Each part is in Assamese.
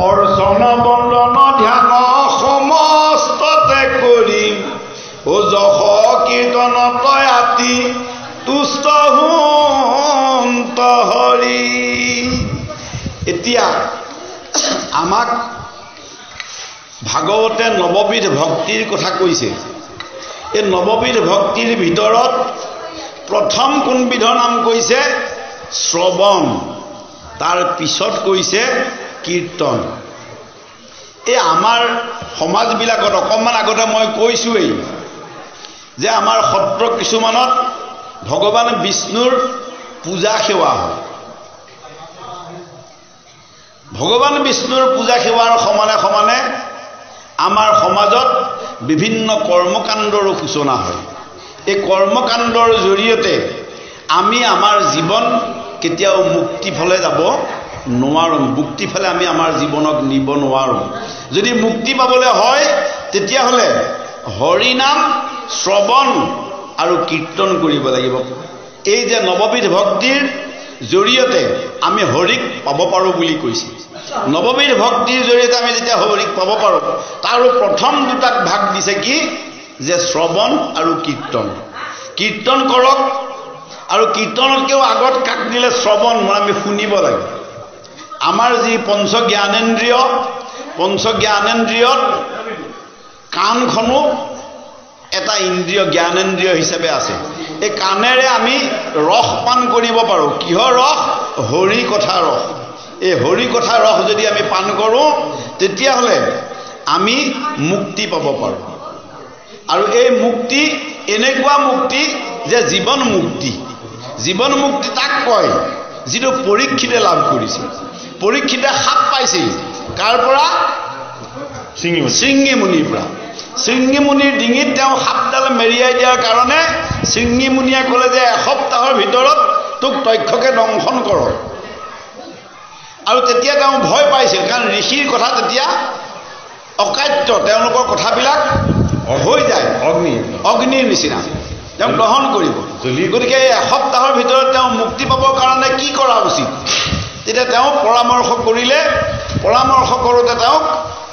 অৰ্চন বন্দন ধ্যান সমস্ততে কৰিম ও যশ কীৰ্তন তয়াতি তুষ্ট হুন্ত হৰি। এতিয়া আমাক ভাগৱতে নৱবিধ ভক্তিৰ কথা কৈছে। এই নৱবিধ ভক্তিৰ ভিতৰত প্ৰথম কোনবিধৰ নাম কৈছে? শ্ৰৱণ। তাৰ পিছত কৈছে কীৰ্তন। এই আমাৰ সমাজবিলাকত অকণমান আগতে মই কৈছোঁৱেই যে আমাৰ সত্ৰ কিছুমানত ভগৱান বিষ্ণুৰ পূজা সেৱা হয়। ভগৱান বিষ্ণুৰ পূজা সেৱাৰ সমানে সমানে আমাৰ সমাজত বিভিন্ন কৰ্মকাণ্ডৰো সূচনা হয়। এই কৰ্মকাণ্ডৰ জৰিয়তে আমি আমাৰ জীৱন কেতিয়াও মুক্তিফালে যাব নোৱাৰোঁ। মুক্তিফালে আমি আমাৰ জীৱনক নিব নোৱাৰোঁ। যদি মুক্তি পাবলৈ হয় তেতিয়াহ'লে হৰিনাম শ্ৰৱণ আৰু কীৰ্তন কৰিব লাগিব। এই যে নৱবিধ ভক্তিৰ জৰিয়তে আমি হৰিক পাব পাৰোঁ বুলি কৈছে। নৱবিধ ভক্তিৰ জৰিয়তে আমি যেতিয়া হৰিক পাব পাৰোঁ তাৰো প্ৰথম দুটাক ভাগ দিছে কি? যে শ্ৰৱণ আৰু কীৰ্তন। কীৰ্তন কৰক, আৰু কীৰ্তনতকৈও আগত কাক দিলে? শ্ৰৱণ, মানে আমি শুনিব লাগে। আমাৰ যি পঞ্চ জ্ঞানেন্দ্ৰিয়ত কাণখনো এটা ইন্দ্ৰিয়, জ্ঞানেন্দ্ৰিয় হিচাপে আছে। এই কাণেৰে আমি ৰস পান কৰিব পাৰোঁ। কিহৰ ৰস? হৰি কথা ৰস। এই হৰি কথা ৰস যদি আমি পান কৰোঁ তেতিয়াহ'লে আমি মুক্তি পাব পাৰোঁ। আৰু এই মুক্তি এনেকুৱা মুক্তি যে জীৱন মুক্তি। জীৱন মুক্তি তাক কয় যিটো পৰীক্ষিতে লাভ কৰিছিল। পৰীক্ষিতে সাপ পাইছিল কাৰ পৰা? শৃংগী মুনিৰ পৰা। শৃংগী মুনিৰ ডিঙিত তেওঁ সাপডাল মেৰিয়াই দিয়াৰ কাৰণে শৃংগী মুনিয়ে ক'লে যে এসপ্তাহৰ ভিতৰত তোক তক্ষকে দংশন কৰক। আৰু তেতিয়া তেওঁ ভয় পাইছিল, কাৰণ ঋষিৰ কথা তেতিয়া অকাট্য, তেওঁলোকৰ কথাবিলাক হৈ যায় অগ্নিৰ নিচিনা, তেওঁ গ্ৰহণ কৰিব। গতিকে এই এসপ্তাহৰ ভিতৰত তেওঁ মুক্তি পাবৰ কাৰণে কি কৰা উচিত? তেতিয়া তেওঁ পৰামৰ্শ কৰিলে। পৰামৰ্শ কৰোঁতে তেওঁক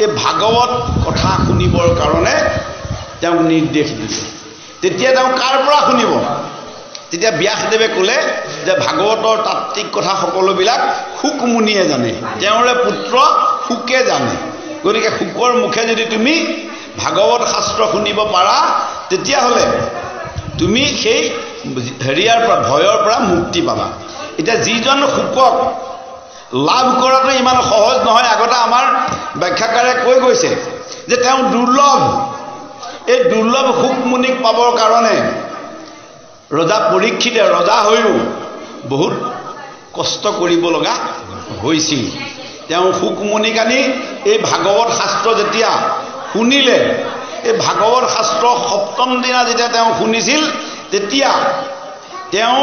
এই ভাগৱত কথা শুনিবৰ কাৰণে তেওঁক নিৰ্দেশ দিলে। তেতিয়া তেওঁ কাৰ পৰা শুনিব? তেতিয়া ব্যাসদেৱে ক'লে যে ভাগৱতৰ তাত্ত্বিক কথা সকলোবিলাক শুকমুনিয়ে জানে, তেওঁৰে পুত্ৰ শুকে জানে। গতিকে শুকৰ মুখে যদি তুমি ভাগৱত শাস্ত্ৰ শুনিব পাৰা তেতিয়াহ'লে তুমি সেই হেৰিয়াৰ পৰা, ভয়ৰ পৰা মুক্তি পাবা। এতিয়া যিজন শুকক লাভ কৰাটো ইমান সহজ নহয়। আগতে আমাৰ ব্যাখ্যাকাৰে কৈ গৈছে যে তেওঁ দুৰ্লভ। এই দুৰ্লভ শুকমুনিক পাবৰ কাৰণে ৰজা পৰীক্ষিতে ৰজা হৈও বহুত কষ্ট কৰিব লগা হৈছিল। তেওঁ শুকমুনিক আনি এই ভাগৱত শাস্ত্ৰ যেতিয়া শুনিলে, এই ভাগৱত শাস্ত্ৰ সপ্তম দিনা যেতিয়া তেওঁ শুনিছিল তেতিয়া তেওঁ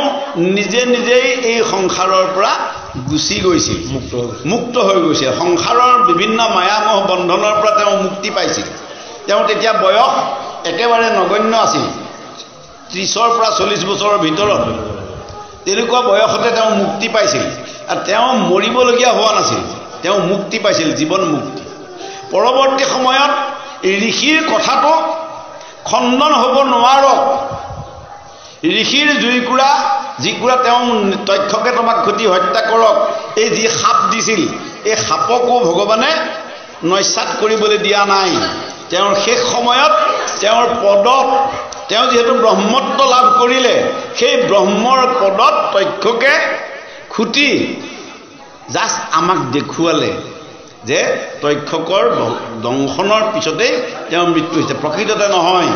নিজেই এই সংসাৰৰ পৰা গুচি গৈছিল, মুক্ত হৈ গৈছিল। সংসাৰৰ বিভিন্ন মায়ামোহ বন্ধনৰ পৰা তেওঁ মুক্তি পাইছিল। তেওঁ তেতিয়া বয়স একেবাৰে নগণ্য আছিল, 30ৰ পৰা 40 বছৰৰ ভিতৰত। তেনেকুৱা বয়সতে তেওঁ মুক্তি পাইছিল আৰু তেওঁ মৰিবলগীয়া হোৱা নাছিল। তেওঁ মুক্তি পাইছিল, জীৱন মুক্তি। পৰৱৰ্তী সময়ত ঋষিৰ কথাটো খণ্ডন হ'ব নোৱাৰক। ঋষিৰ জুইকুৰা যিকুৰা তেওঁ তক্ষকে তোমাক ঘটি হত্যা কৰক, এই যি সাপ দিছিল এই সাপকো ভগৱানে নস্যাৎ কৰিবলৈ দিয়া নাই। তেওঁৰ শেষ সময়ত তেওঁৰ পদত, তেওঁ যিহেতু ব্ৰহ্মত্ব লাভ কৰিলে, সেই ব্ৰহ্মৰ পদত তক্ষকে খুটি জাষ্ট আমাক দেখুৱালে যে তক্ষকৰ দংশনৰ পিছতেই তেওঁৰ মৃত্যু হৈছে। প্ৰকৃততে নহয়,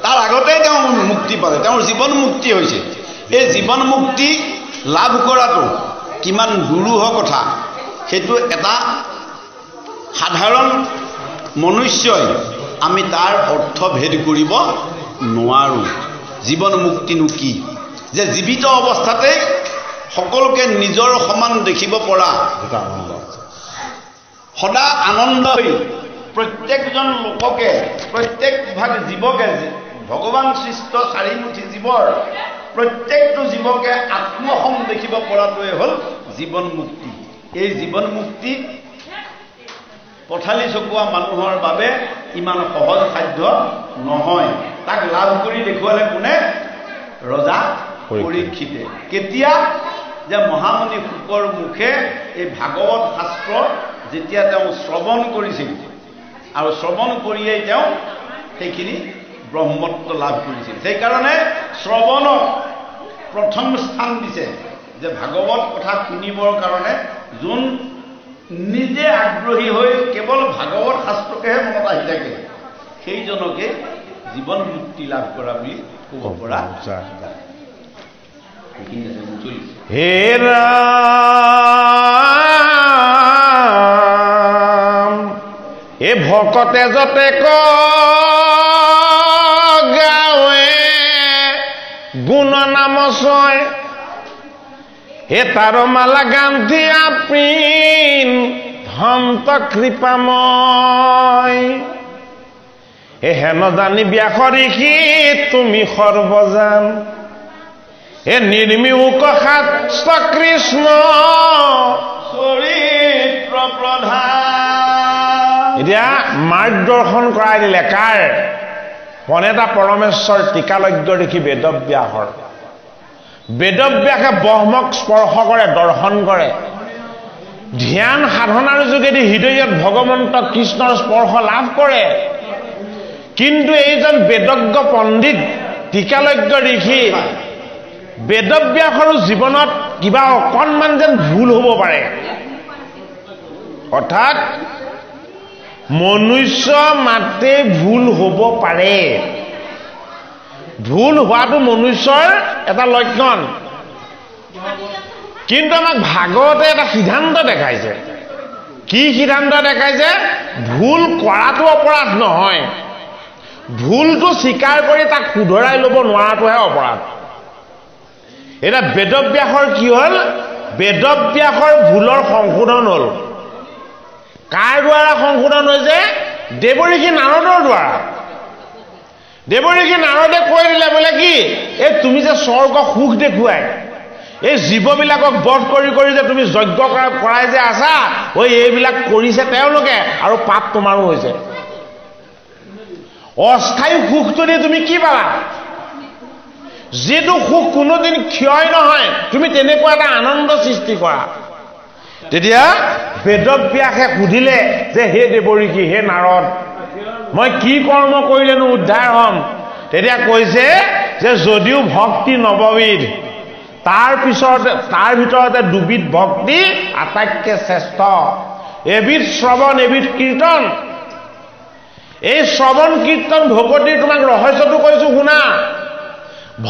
তাৰ আগতেই তেওঁ মুক্তি পালে, তেওঁৰ জীৱন মুক্তি হৈছে। এই জীৱন মুক্তি লাভ কৰাটো কিমান দুৰূহ কথা, সেইটো এটা সাধাৰণ মনুষ্যই আমি তাৰ অৰ্থ ভেদ কৰিব নোৱাৰোঁ। জীৱন মুক্তিনো কি? যে জীৱিত অৱস্থাতে সকলোকে নিজৰ সমান দেখিব পৰা, সদা আনন্দ হৈ প্ৰত্যেকজন লোককে, প্ৰত্যেকভাগ জীৱকে, ভগৱান সৃষ্ট চাৰিমুঠি জীৱৰ প্ৰত্যেকটো জীৱকে আত্মসম দেখিব পৰাটোৱে হ'ল জীৱন মুক্তি। এই জীৱন মুক্তি পথালি চকোৱা মানুহৰ বাবে ইমান সহজ সাধ্য নহয়। তাক লাভ কৰি দেখুৱালে কোনে? ৰজা পৰীক্ষিতে। কেতিয়া? যে মহামুনি শুকৰ মুখে এই ভাগৱত শাস্ত্ৰ যেতিয়া তেওঁ শ্ৰৱণ কৰিছিল আৰু শ্ৰৱণ কৰিয়েই তেওঁ সেইখিনি ব্ৰহ্মত্ব লাভ কৰিছিল। সেইকাৰণে শ্ৰৱণক প্ৰথম স্থান দিছে, যে ভাগৱত কথা শুনিবৰ কাৰণে যোন নিজে আগ্ৰহী হৈ কেৱল ভাগৱত শাস্ত্ৰকেহে মনত আহি থাকে, সেইজনকে জীৱন মুক্তি লাভ কৰা বুলি ক'ব পৰা যায়। হে ৰাম, এ ভকতে যতে গাৱে গুণ নাম ছয়, হে তার মালা গান্ধী আপিন ধন্ত কৃপাময়, হে হেন জানি ব্যাসঋষি তুমি সর্বজান, হে নিৰ্মিউক শাস্ত্ৰ কৃষ্ণ চৰিত্ৰ প্ৰধান। এতিয়া মাৰ্গদৰ্শন কৰাই দিলে কাৰ? পনেতা পৰমেশ্বৰ টিকালজ্ঞ ঋষি বেদব্যাসৰ। বেদব্যাসে ব্ৰহ্মক স্পৰ্শ কৰে, দৰ্শন কৰে। ধ্যান সাধনাৰ যোগেদি হৃদয়ত ভগৱন্ত কৃষ্ণৰ স্পৰ্শ লাভ কৰে। কিন্তু এইজন বেদজ্ঞ পণ্ডিত টিকালজ্ঞ ঋষি বেদব্যাসৰ জীৱনত কিবা অকণমান যেন ভুল হ'ব পাৰে। অৰ্থাৎ মনুষ্য মাতে ভুল হ'ব পাৰে। ভুল হোৱাটো মনুষ্যৰ এটা লক্ষণ। কিন্তু আমাক ভাগৱতে এটা সিদ্ধান্ত দেখাইছে। কি সিদ্ধান্ত দেখাইছে? ভুল কৰাটো অপৰাধ নহয়, ভুলটো স্বীকাৰ কৰি তাক শুধৰাই ল'ব নোৱাৰাটোহে অপৰাধ। এটা বেদব্যাসৰ কি হ'ল? বেদব্যাসৰ ভুলৰ সংশোধন হ'ল। কাৰ দ্বাৰা সংশোধন হৈছে? দেৱঋষি নাৰদৰ দ্বাৰা। দেৱঋষি নাৰদে কৈ দিলে বোলে কি, এই তুমি যে স্বৰ্গ সুখ দেখুৱাই এই জীৱবিলাকক বধ কৰি কৰি যে তুমি যজ্ঞ কৰাই যে আছা, এইবিলাক কৰিছে তেওঁলোকে আৰু পাপ তোমাৰো হৈছে। অস্থায়ী সুখটো দি তুমি কি পালা? যিটো সুখ কোনোদিন ক্ষয় নহয়, তুমি তেনেকুৱা এটা আনন্দ সৃষ্টি কৰা। তেতিয়া বেদব্যাসে সুধিলে যে হে দেৱঋষি, হে নাৰদ, মই কি কৰ্ম কৰিলেনো উদ্ধাৰ হ'ম? তেতিয়া কৈছে যে যদিও ভক্তি নৱবিধ, তাৰ ভিতৰতে দুবিধ ভক্তি আটাইতকৈ শ্ৰেষ্ঠ। এবিধ শ্ৰৱণ, এবিধ কীৰ্তন। এই শ্ৰৱণ কীৰ্তন ভকতিৰ তোমাক ৰহস্যটো কৈছো শুনা।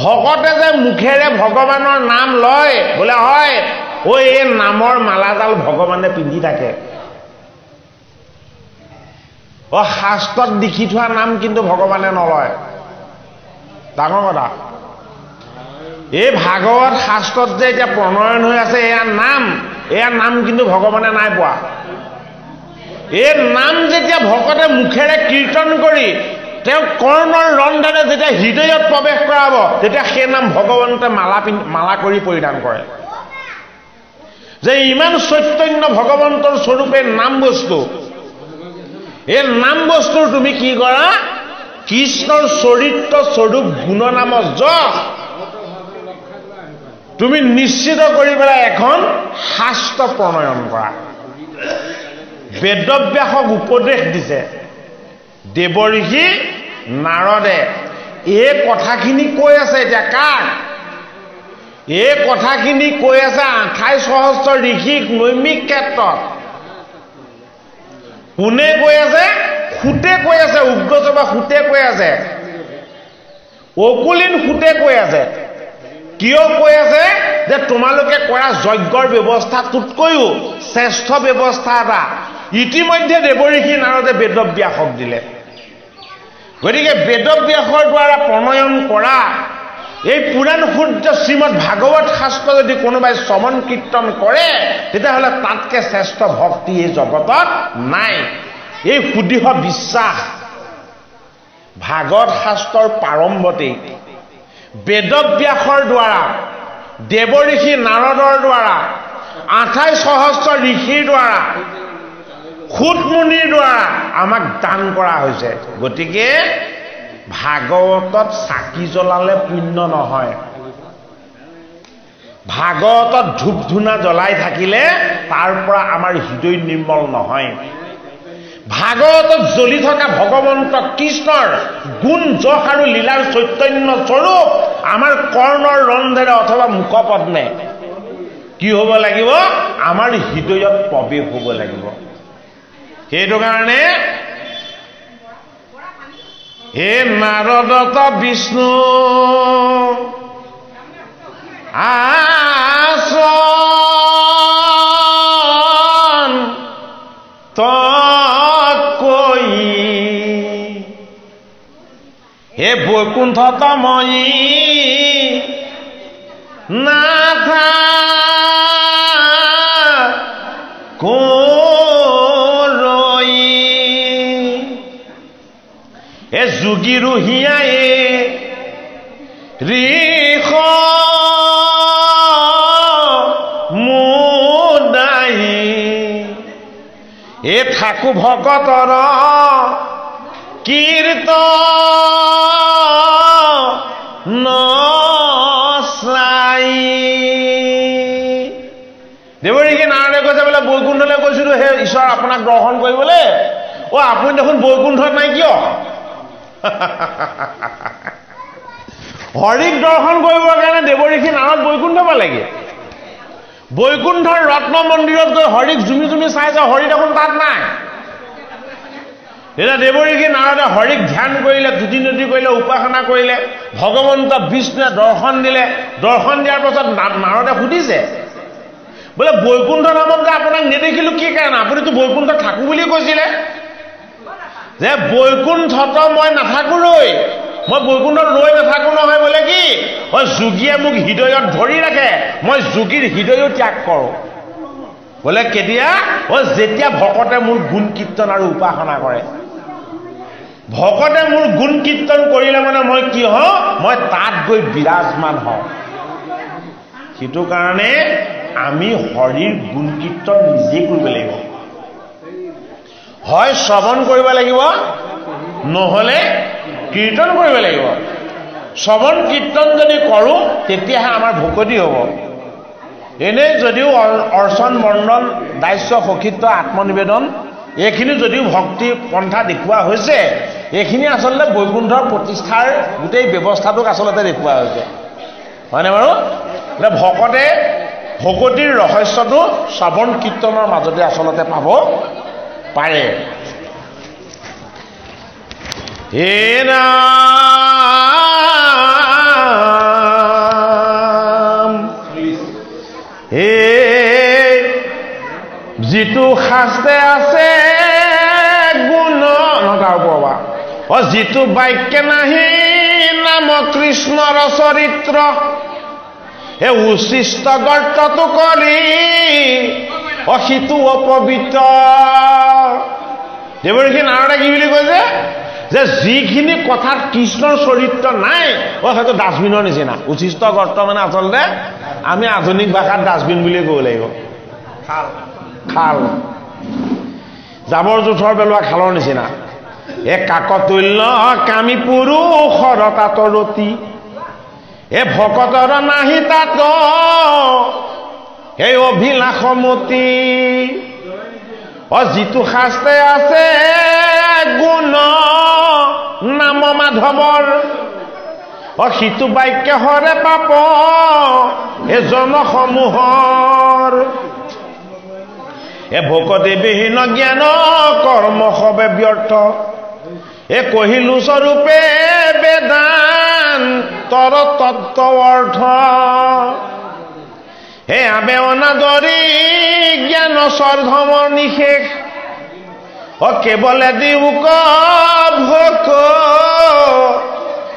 ভকতে যে মুখেৰে ভগৱানৰ নাম লয় বোলে হয়, এই নামৰ মালাডাল ভগৱানে পিন্ধি থাকে। শাস্ত্ৰত লিখি থোৱা নাম কিন্তু ভগৱানে নলয়। ডাঙৰ কথা। এই ভাগৱত শাস্ত্ৰত যে এতিয়া প্ৰণয়ন হৈ আছে, এয়া নাম কিন্তু ভগৱানে নাই পোৱা। এই নাম যেতিয়া ভকতে মুখেৰে কীৰ্তন কৰি তেওঁ কৰ্ণৰ ৰন্ধনে যেতিয়া হৃদয়ত প্ৰৱেশ কৰাব, তেতিয়া সেই নাম ভগৱন্তে মালা কৰি পৰিধান কৰে। যে ইমান চৈতন্য ভগৱন্তৰ স্বৰূপে নাম বস্তু, এই নাম বস্তুৰ তুমি কি কৰা? কৃষ্ণৰ চৰিত্ৰ স্বৰূপ গুণনাম যশ তুমি নিশ্চিত কৰি পেলাই এখন শাস্ত্ৰ প্ৰণয়ন কৰা। বেদব্যাসক উপদেশ দিছে দেৱঋষি নাৰদে। এই কথাখিনি কৈ আছে এতিয়া কাক? এই কথাখিনি কৈ আছে 28 সহস্ৰ ঋষিক নৈমিক ক্ষেত্ৰত। কোনে কৈ আছে? সুতে কৈ আছে। উগ্ৰচবা সুতে কৈ আছে, অকুলিন সুতে কৈ আছে। কিয় কৈ আছে? যে তোমালোকে কৰা যজ্ঞৰ ব্যৱস্থাটোতকৈও শ্ৰেষ্ঠ ব্যৱস্থা এটা ইতিমধ্যে দেৱঋষি নাৰদে বেদব্যাসক দিলে। গতিকে বেদব্যাসৰ দ্বাৰা প্ৰণয়ন কৰা এই পুৰাণ শুদ্ধ শ্ৰীমদ ভাগৱত শাস্ত্ৰ যদি কোনোবাই শ্ৰৱণ কীৰ্তন কৰে, তেতিয়াহ'লে তাতকৈ শ্ৰেষ্ঠ ভক্তি এই জগতত নাই। এই সুদৃঢ় বিশ্বাস ভাগৱত শাস্ত্ৰৰ প্ৰাৰম্ভতেই বেদব্যাসৰ দ্বাৰা, দেৱঋষি নাৰদৰ দ্বাৰা, 28 সহস্ৰ ঋষিৰ দ্বাৰা খুঁতমুনিৰ দ্বাৰা আমাক দান কৰা হৈছে। গতিকে ভাগৱতত চাকি জ্বলালে পুণ্য নহয়, ভাগৱতত ধূপ ধূনা জ্বলাই থাকিলে তাৰ পৰা আমাৰ হৃদয় নিৰ্মল নহয়। ভাগৱতত জ্বলি থকা ভগৱন্ত কৃষ্ণৰ গুণ যশ আৰু লীলাৰ চৈতন্য স্বৰূপ আমাৰ কৰ্ণৰ ৰন্ধেৰে অথবা মুখপদ্মে কি হ'ব লাগিব? আমাৰ হৃদয়ত প্ৰৱেশ হ'ব লাগিব। সেইটো কাৰণে হে নাৰদত বিষ্ণু আসন তৎকৈ হে বৈকুণ্ঠতময়ী নাথা কৰৈ হে যোগী ৰুহিয়ায়ে ঋষ মুদাই এ ঠাকু ভকতৰ কীৰ্তন চাই। দেৱৰীকে নাৰায়ণে কৈছে বোলে বৈকুণ্ঠলৈ কৈছিলো হে ঈশ্বৰ আপোনাক দৰ্শন কৰিবলৈ, আপুনি দেখোন বৈকুণ্ঠত নাই কিয়? হৰিক দৰ্শন কৰিবৰ কাৰণে দেৱৰীষি নাৰদ বৈকুণ্ঠ পালেগে। বৈকুণ্ঠৰ ৰত্ন মন্দিৰত গৈ হৰিক জুমি জুমি চাইছে, হৰি দেখোন তাত নাই। এতিয়া দেৱৰীষি নাৰদে হৰিক ধ্যান কৰিলে, তুতি নতি কৰিলে, উপাসনা কৰিলে, ভগৱন্ত বিষ্ণুৱে দৰ্শন দিলে। দৰ্শন দিয়াৰ পাছত নাৰদে সুধিছে বোলে বৈকুণ্ঠ নামত যে আপোনাক নেদেখিলো কি কাৰণে? আপুনিতো বৈকুণ্ঠত থাকো বুলি কৈছিলে। যে বৈকুণ্ঠত মই নাথাকো ৰৈ, মই বৈকুণ্ঠত ৰৈ নাথাকো নহয়। বোলে কি যোগীয়ে মোক হৃদয়ত ধৰি ৰাখে, মই যোগীৰ হৃদয়ো ত্যাগ কৰোঁ। বোলে কেতিয়া? যেতিয়া ভকতে মোৰ গুণ কীৰ্তন আৰু উপাসনা কৰে। ভকতে মোৰ গুণ কীৰ্তন কৰিলে মানে মই কি হওঁ? মই তাত গৈ বিৰাজমান হওঁ। সেইটো কাৰণে আমি হৰিৰ গুণ কীৰ্তন নিজে কৰিব লাগিব। হয় শ্ৰৱণ কৰিব লাগিব, নহ'লে কীৰ্তন কৰিব লাগিব। শ্ৰৱণ কীৰ্তন যদি কৰোঁ তেতিয়াহে আমাৰ ভকতি হ'ব। এনেই যদিও অৰ্চন মণ্ডন দাস্য সখিত্ব আত্মনিবেদন এইখিনি যদিও ভক্তি পন্থা দেখুওৱা হৈছে, এইখিনি আচলতে বৈকুণ্ঠৰ প্ৰতিষ্ঠাৰ গোটেই ব্যৱস্থাটোক আচলতে দেখুওৱা হৈছে, হয়নে বাৰু? ভকতে ভকতিৰ ৰহস্যটো শ্ৰৱণ কীৰ্তনৰ মাজতে আচলতে পাব পাৰে। হে ৰাম, হে যিটো শাস্ত্ৰে আছে গুণ তাৰ ওপৰবা যিটো বাক্যে নাহি নাম কৃষ্ণৰ চৰিত্ৰ হে উচিষ্ট গৰ্তটো কৰি সিটো অপবিত্ৰ। দেৱৰীষি নাৰদে কি বুলি কৈছে? যে যিখিনি কথাত কৃষ্ণৰ চৰিত্ৰ নাই সেইটো ডাষ্টবিনৰ নিচিনা। উচিষ্ট গৰ্ত মানে আচলতে আমি আধুনিক ভাষাত ডাষ্টবিন বুলিয়ে ক'ব লাগিব। খাল, জাবৰ জোঁথৰ পেলোৱা খালৰ নিচিনা। এ কাকতুল্য কামী পুৰুষৰ তাত ৰতি এ ভকতৰ নাহি তাত সেই অভিলাষমতী যিটো শাস্ত্ৰে আছে গুণ নাম মাধৱৰ সিটো বাক্য হৰে পাপ এ জনসমূহৰ এ ভকতিবিহীন জ্ঞান কৰ্ম সবে ব্যৰ্থ এ কহিলো স্বৰূপে বেদান্তৰ তত্ত্ব অৰ্থ হে আবে অনাদৰি জ্ঞান স্বৰ্ধমৰ নিশেষ কেৱলে দিউক ভক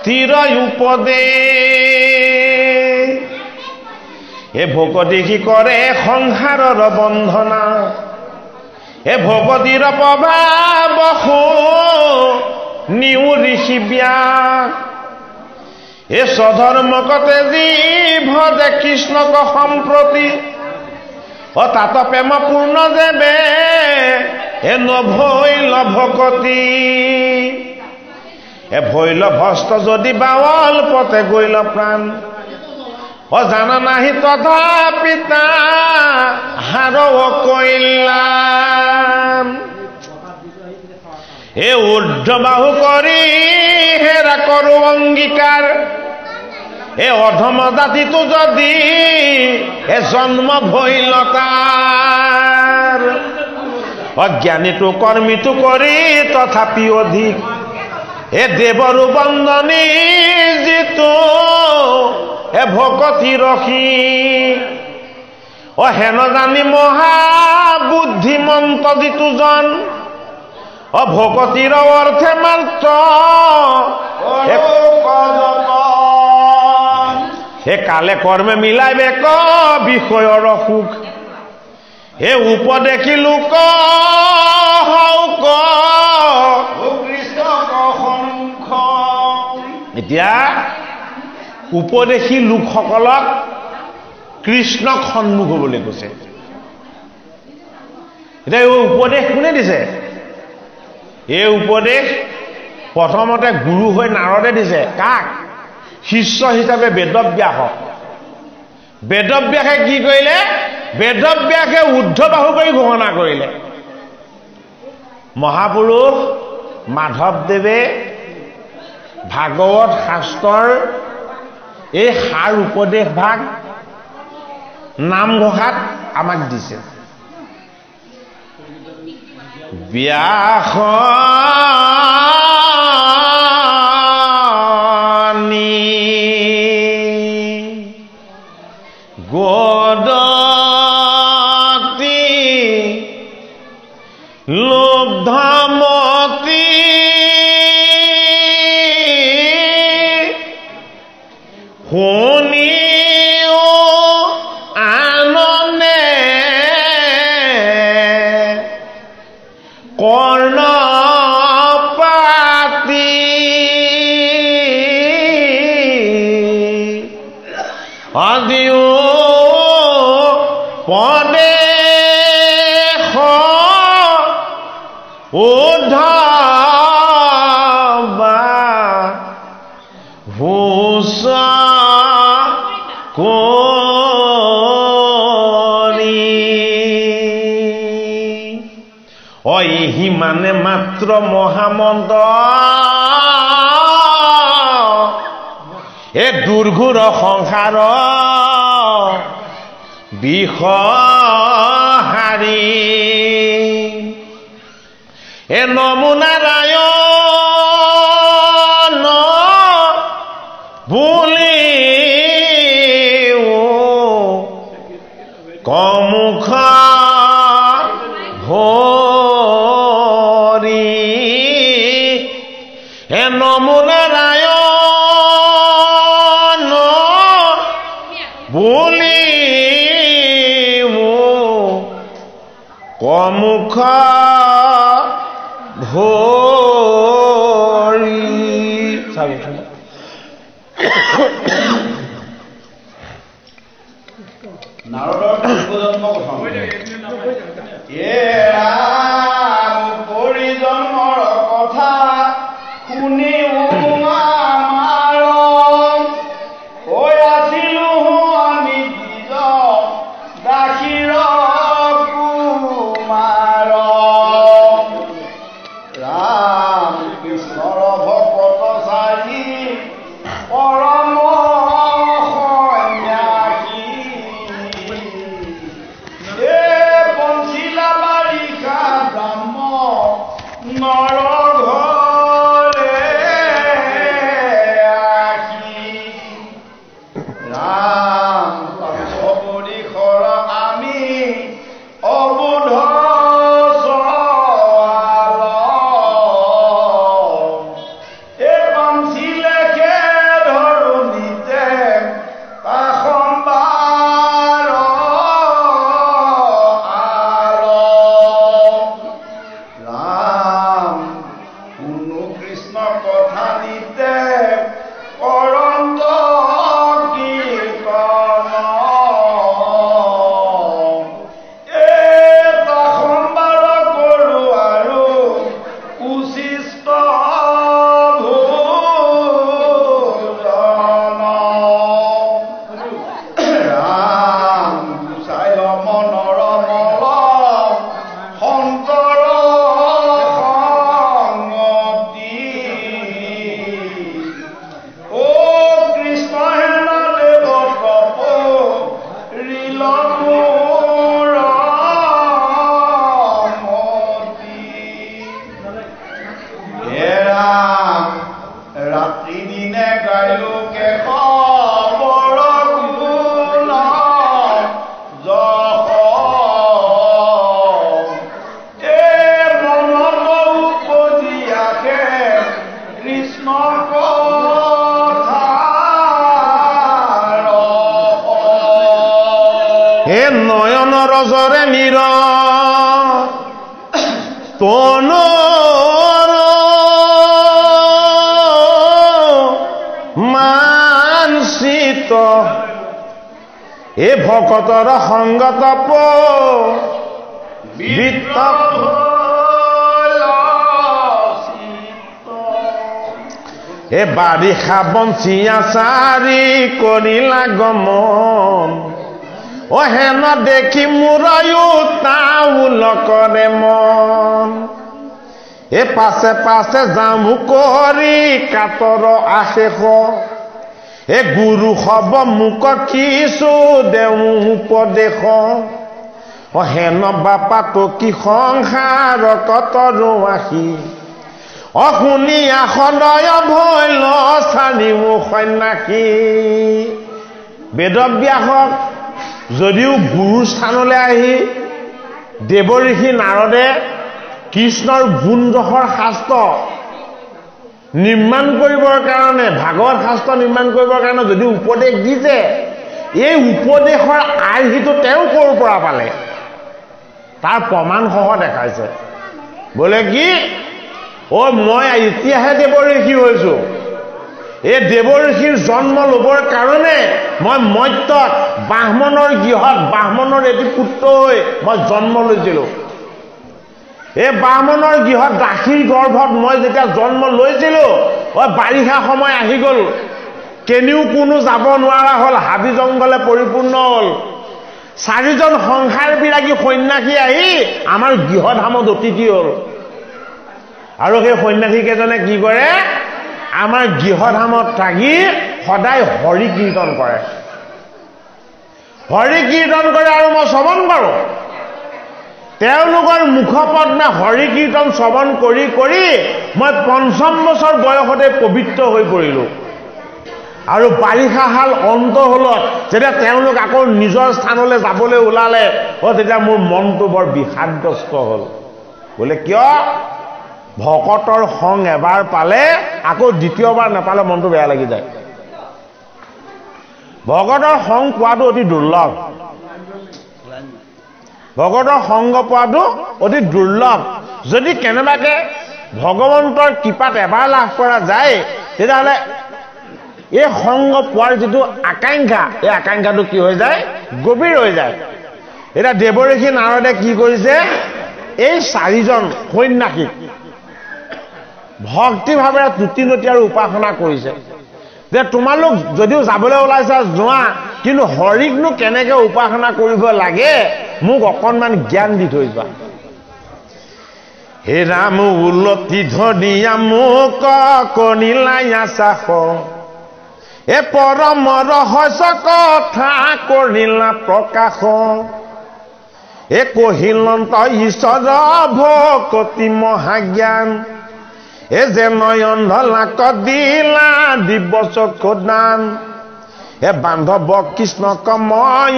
তীৰ উপদেশ হে ভকতি কি কৰে সংসাৰৰ বন্ধনা হে ভকতিৰ প্ৰভাৱ নিউ ঋষি ব্যাস হে স্বধৰ্মকতে জীভজে কৃষ্ণক সম্প্ৰতি তাত প্ৰেম পূৰ্ণ দেৱে এ নভৈল ভকতি এ ভৈল ভস্ত যদি বাৱল পথে গৈল প্ৰাণ অজানা নাহি তথাপিতা হাৰ কল্যাণ এ ঊৰ্ধ্ব বাহু কৰি হেৰা কৰো অংগীকাৰ এ অধম জাতিটো যদি এ জন্ম ভৈলতাৰ অজ্ঞানীটো কৰ্মীটো কৰি তথাপি অধিক এ দেৱৰো বন্দনী যিটো এ ভকতি ৰখি হেন জানি মহাবুদ্ধিমন্ত যিটো জন ভকতিৰ অৰ্থে মাত্ৰ হে কালে কৰ্মে মিলাইবে ক বিষয়ৰ সুখ হে উপদেশী লোক এতিয়া উপদেশী লোকসকলক কৃষ্ণক সন্মুখ হ'বলৈ কৈছে এতিয়া এই উপদেশ কোনে দিছে এই উপদেশ প্ৰথমতে গুৰু হৈ নাৰদে দিছে কাক শিষ্য হিচাপে বেদব্যাসক বেদব্যাসে কি কৰিলে বেদব্যাসে ঊৰ্ধ্ববাহু কৰি ঘোষণা কৰিলে মহাপুৰুষ মাধৱদেৱে ভাগৱত শাস্ত্ৰৰ এই সাৰ উপদেশ ভাগ নামঘোষাত আমাক দিছে ব্যাস গোদতি লুব্ধমতি শুনিও আনন্দে কৰ্ণপাতি আদিও পদেশ উদ্ধবা ভূষ কৰি অহি মানে মাত্ৰ মহামন্দ এ দুৰ্ঘোৰ সংসাৰ বিষহাৰী এ নমুনাৰায়ণ বুলি কমুখ ভৰি এ নমুনাৰায়ণ বুলি কমুখ ভৰি নাৰদৰ পূৰ্বজন্ম কথা পৰিজন্মৰ কথা শুনি আমাৰ হৈ আছিলো আমি নিজ দাসীৰ কুমাৰ ৰাম কৃষ্ণৰ ভকত চাৰি পৰম তনৰ মানচিত এ ভকতৰ সংগত বিত্ত এ বাৰিষা বঞ্চিয়া চাৰি কৰিলা গমন অ হেন দেখি মোৰয়ো তাউল কৰে মন এ পাছে পাছে জামু কৰি কাতৰ আশেষ এ গুৰু হব মোক কিছু দেউ উপদেশ অ হেন বাপা টকি সংসাৰ কতৰো আহি অশুনিয়া সদয় ভৈল চাৰি মুখ সন্যাসী বেদব্যাসক যদিও গুৰু স্থানলৈ আহি দেৱ ঋষি নাৰদে কৃষ্ণৰ গুণদোষৰ শাস্ত্ৰ নিৰ্মাণ কৰিবৰ কাৰণে ভাগৱত শাস্ত্ৰ নিৰ্মাণ কৰিবৰ কাৰণে যদি উপদেশ দিছে এই উপদেশৰ আৰ্হিটো তেওঁ ক'ৰ পৰা পালে তাৰ প্ৰমাণসহ দেখাইছে বোলে কি অ মই এতিয়াহে দেৱ ঋষি হৈছো এই দেৱ ঋষিৰ জন্ম ল'বৰ কাৰণে মই মৰ্ত্যত ব্ৰাহ্মণৰ গৃহত ব্ৰাহ্মণৰ এটি পুত্ৰ হৈ মই জন্ম লৈছিলো এই ব্ৰাহ্মণৰ গৃহত দাসীৰ গৰ্ভত মই যেতিয়া জন্ম লৈছিলো ঐ বাৰিষা সময় আহি গ'ল কেনিও কোনো যাব নোৱাৰা হ'ল হাবি জংঘলে পৰিপূৰ্ণ হ'ল চাৰিজন সংসাৰ বিৰাগী সন্যাসী আহি আমাৰ গৃহধামত অতিথি হ'ল আৰু সেই সন্যাসী কেইজনে কি কৰে আমাৰ গৃহধামত থাকি সদায় হৰি কীৰ্তন কৰে আৰু মই শ্ৰৱণ কৰোঁ তেওঁলোকৰ মুখপদ্মে হৰি কীৰ্তন শ্ৰৱণ কৰি কৰি মই ৫ম বছৰ বয়সতে পবিত্ৰ হৈ পৰিলোঁ আৰু বাৰিষা হাল অন্ত হলত যেতিয়া তেওঁলোক আকৌ নিজৰ স্থানলৈ যাবলৈ ওলালে তেতিয়া মোৰ মনটো বৰ বিষাদগ্ৰস্ত হ'ল বোলে কিয় ভকতৰ সং এবাৰ পালে আকৌ দ্বিতীয়বাৰ নাপালে মনটো বেয়া লাগি যায় ভকতৰ সং পোৱাটো অতি দুৰ্লভ ভগতৰ সংগ পোৱাটো অতি দুৰ্লভ যদি কেনেবাকে ভগৱন্তৰ কৃপাত এবাৰ লাভ কৰা যায় তেতিয়াহ'লে এই সংগ পোৱাৰ যিটো আকাংক্ষা এই আকাংক্ষাটো কি হৈ যায় গভীৰ হৈ যায় এটা দেৱ ঋষি নাৰদে কি কৰিছে এই চাৰিজন সন্যাসীক ভক্তিভাৱেৰে তুতি আৰু উপাসনা কৰিছে যে তোমালোক যদিও যাবলৈ ওলাইছা যোৱা কিন্তু হৰিকনো কেনেকৈ উপাসনা কৰিব লাগে মোক অকণমান জ্ঞান দি থৈ যোৱা হে ৰাম উলতি ধনিয়া মোক কনিলায়া চাখ এ পৰম ৰহস্য কথা কৰিলা প্ৰকাশ এ কহিলন্ত ঈশ্বৰ ভকতি মহাজ্ঞান এ যে নয়ন লাক দিলা দিব চক্ষু দান এ বান্ধৱ কৃষ্ণক মই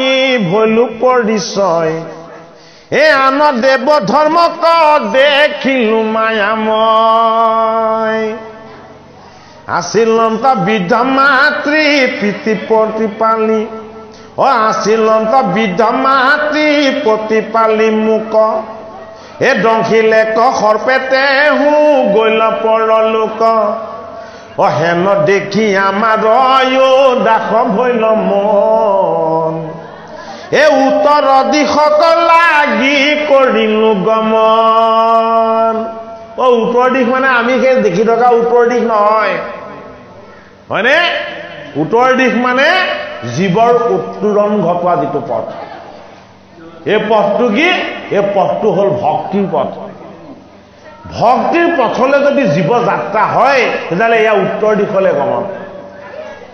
ভৈলো পৰিচয় এ আন দেৱ ধৰ্মক দেখিলো মায়াময় আছিলন্ত বৃদ্ধ মাতৃ পিতৃ প্ৰতিপালি অ আছিলন্ত বৃদ্ধ মাতৃ প্ৰতিপালি মোক এ দংখিলে সৰ্পেতে হু গৈল পৰলোক অ হেন দেখি আমাৰ দাস ভৈল মন এ উত্তৰ দিশক লাগি কৰিলো গমন অ উত্তৰ দিশ মানে আমি সেই দেখি থকা উত্তৰ দিশ নহয় হয়নে উত্তৰ দিশ মানে জীৱৰ উত্তৰণ ঘটোৱা যিটো পথ এই পথটো কি এই পথটো হ'ল ভক্তিৰ পথ ভক্তিৰ পথলৈ যদি জীৱ যাত্ৰা হয় তেতিয়াহ'লে এয়া উত্তৰ দিশলৈ গমন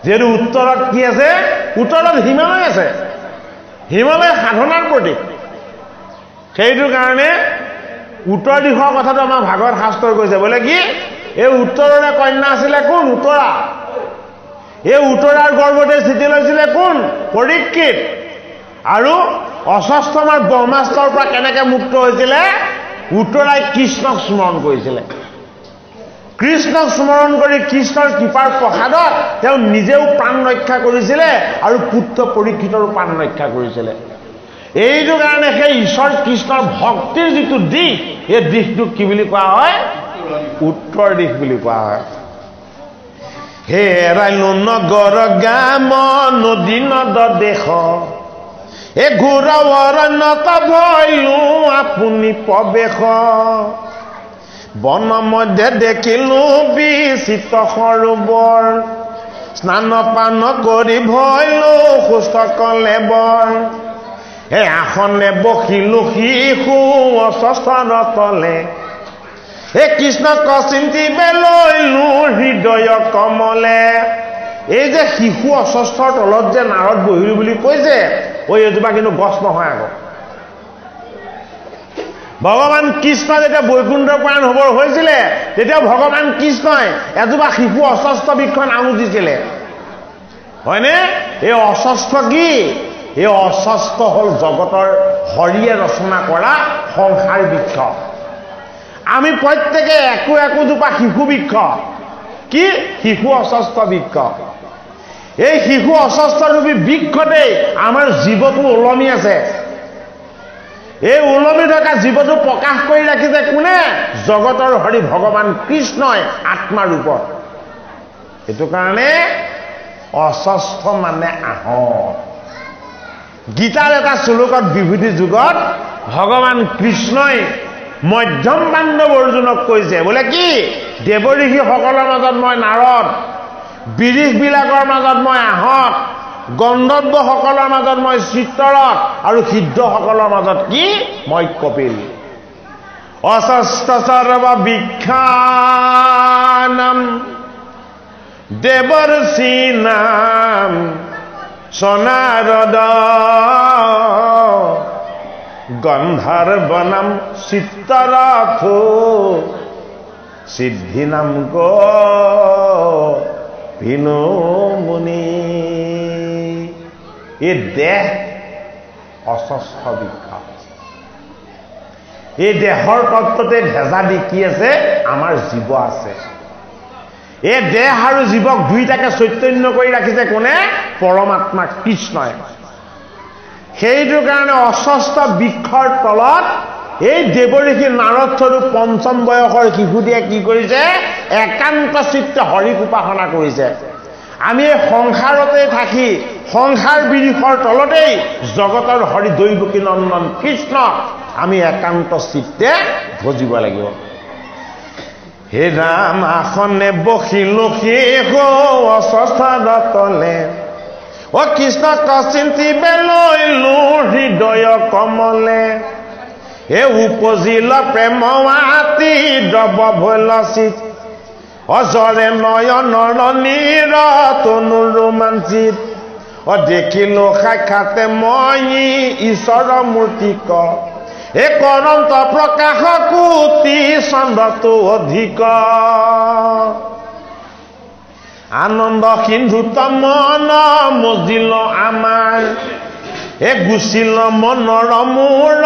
যিহেতু উত্তৰত কি আছে উত্তৰত হিমালয় আছে হিমালয় সাধনাৰ প্ৰতীক সেইটোৰ কাৰণে উত্তৰ দিশৰ কথাটো আমাৰ ভাগৱত শাস্ত্ৰই কৈছে বোলে কি এই উত্তৰৰে কন্যা আছিলে কোন উত্তৰা এই উত্তৰাৰ গৰ্ভতে স্থিতি লৈছিলে কোন পৰীক্ষিত আৰু অস্বস্থমাৰ ব্ৰহ্মাস্ত্ৰৰ পৰা কেনেকৈ মুক্ত হৈছিলে উত্তৰাই কৃষ্ণক স্মৰণ কৰিছিলে কৃষ্ণক স্মৰণ কৰি কৃষ্ণৰ কৃপাৰ প্ৰসাদত তেওঁ নিজেও প্ৰাণ ৰক্ষা কৰিছিলে আৰু পুত্ৰ পৰীক্ষিতৰো প্ৰাণ ৰক্ষা কৰিছিলে এইটো কাৰণে সেই ঈশ্বৰ কৃষ্ণৰ ভক্তিৰ যিটো দিশ এই দিশটোক কি বুলি কোৱা হয় উত্তৰ দিশ বুলি কোৱা হয় হেৰাইলো নগৰ গাম নদী নদ দেশ এ ঘূৰাৱৰণত ভয়লো আপুনি প্ৰৱেশ বন মধ্যে দেখিলো বিচিত্ৰ সৰোবৰ স্নান পান কৰি ভয়লো সুস্থ কলেবৰ হে আসনে বহিলো শিশু অস্বস্থাৰ তলে হে কৃষ্ণক চিন্তিবে লৈলো হৃদয় কমলে এই যে শিশু অস্বস্থাৰ তলত যে নাৰদ বহিলো বুলি কৈছে এইজোপা কিন্তু গছ নহয় আকৌ ভগৱান কৃষ্ণ যেতিয়া বৈকুণ্ঠৰ প্ৰাণ হবৰ হৈছিলে তেতিয়া ভগৱান কৃষ্ণই এজোপা শিশু অস্বস্থ বৃক্ষ নাম দিছিলে হয়নে এই অস্বস্থ কি এই অস্বস্থ হল জগতৰ হৰিয়ে ৰচনা কৰা সংসাৰ বৃক্ষ আমি প্ৰত্যেকে একো একোজোপা শিশু বৃক্ষ কি শিশু অস্বস্থ বৃক্ষ এই শিশু অস্বস্থ ৰূপী বৃক্ষতেই আমাৰ জীৱটো ওলমি আছে এই ওলমি থকা জীৱটো প্ৰকাশ কৰি ৰাখিছে কোনে জগতৰ হৰি ভগৱান কৃষ্ণই আত্মা ৰূপত এইটো কাৰণে অস্বস্থ মানে আহত গীতাৰ এটা শ্লোকত বিভূতি যুগত ভগৱান কৃষ্ণই মধ্যম পাণ্ডৱ অৰ্জুনক কৈছে বোলে কি দেৱঋষিসকলৰ মাজত মই নাৰদ বিৰিষবিলাকৰ মাজত মই আহত গন্ধৰ্বসকলৰ মাজত মই চিত্ৰৰথ আৰু সিদ্ধসকলৰ মাজত কি মই কপিল অস্বস্থ সৰ্ব বিখ্যানম দেৱৰ্ষি নাম সনাৰদ গন্ধৰ্বনাম চিত্ৰৰথ সিদ্ধি নাম গো ভিনো মুনি এই দেহ অস্বস্থ বৃক্ষ এই দেহৰ তত্ত্বতে ভেজা দি কি আছে আমাৰ জীৱ আছে এই দেহ আৰু জীৱক দুইটাকে চৈতন্য কৰি ৰাখিছে কোনে পৰমাত্মা কৃষ্ণই সেইটো কাৰণে অস্বস্থ বৃক্ষৰ তলত এই দেৱঋষি নাৰদ স্বৰূপ পঞ্চম বয়সৰ শিশুটিয়ে কি কৰিছে একান্ত চিত্তে হৰিক উপাসনা কৰিছে আমি এই সংসাৰতে থাকি সংসাৰ বিৰিষৰ তলতেই জগতৰ হৰি দৈৱকী নন্দন কৃষ্ণ আমি একান্ত চিত্তে ভজিব লাগিব হে ৰাম আসনে বহিলো শিশু অস্বস্থাৰ তলে ও কৃষ্ণক চিন্তিবে লৈলো হৃদয় কমলে হে উপজিল প্ৰেম আতি দ্ৰৱ ভৈল চিত অজৰে নয়নৰ নীৰ তনু ৰোমাঞ্চিত দেখিলো সাক্ষাতে মই ঈশ্বৰৰ মূৰ্তিক এ কৰন্ত প্ৰকাশ কোটি চন্দ্ৰটো অধিক আনন্দ সিন্ধুত মন মজিল আমাৰ এ গুচিল মনৰ মূৰ